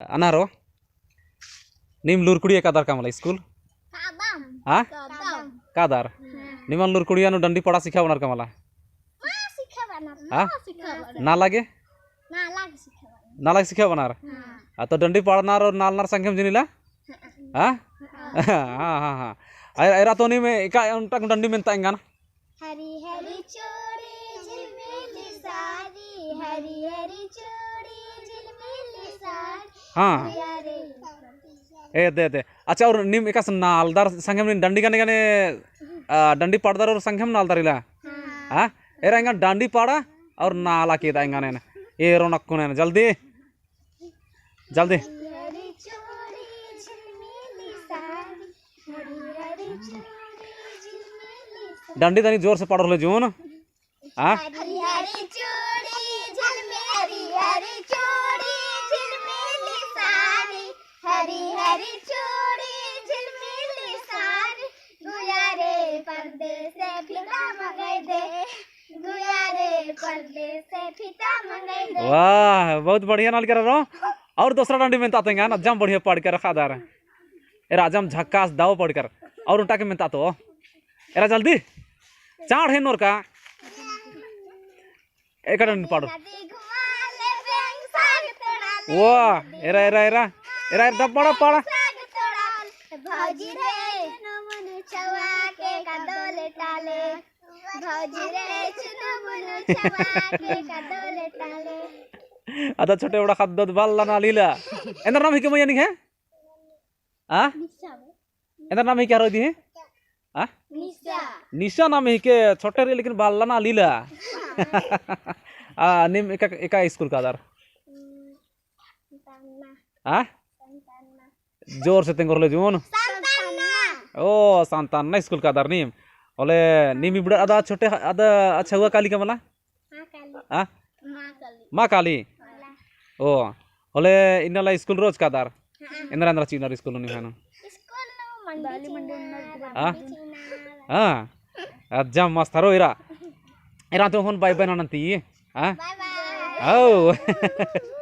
अनारो निम लुरकुड़िया कादार कामला स्कूल हाँ कादार निमन लुरकुड़िया नु डंडी पड़ा सिखा बनार कामला हाँ ना लागे सिखा बनार तो डंडी पड़नार और नालनार संख्यम जिनिला हाँ हाँ हाँ हाँ एरा तो नहीं में एका उनटा डंडी में ताएंगा ना हरी हरी चूड़ी झिलमिली साड़ी हरी हरी चूड़ी झिलमिली साड़ी हाँ दे अच्छा और निम एका नालदार संख्यम डंडी गाने गाने डंडी पड़दार और संख्यम नालदार इला हाँ एरा इंगा डंडी पड़ा और नाला की ताएंगा ने ये रोनक को ने जल्दी जल्दी डंडी तनी जोर से पढ़ रहे जोन हाँ वाह बहुत बढ़िया नाल कर रहा और दूसरा डंडी में ताते ना जम बढ़िया पढ़ कर रखा दार एरा जम झक्कास दाव पढ़ कर और उल्टा के में तातो एरा जल्दी चाड़ है नोर का एक डंडी पढ़ो वाह era era era era dub पड़ा पड़ा भौजी रे चुनु छवा के कदोले टाले भौजी रे चुनु छवा के कदोले टाले आता छोटे बड़ा खाद बाल ना लीला इंदर नाम ही के मैया नहीं है आ इंदर नाम ही क्या रोदी है आ निशा नाम ही के छोटे रे लेकिन बाल ना लीला निम एका स्कूल का दर आ जोर से तेंगोर ले जोन ओ सांताना स्कूल का दर नीम ओले नीम बड़ा आदा छोटे आदा अच्छा हुआ काली का मला हां माँ काली ओ ओले इनला स्कूल रोज का दर इंद्र अंद्र चीनर स्कूल नहीं है ना हां हां अज्जा मस्त हरो इरा तो फोन बाय बाय नंती हां बाय बाय ओ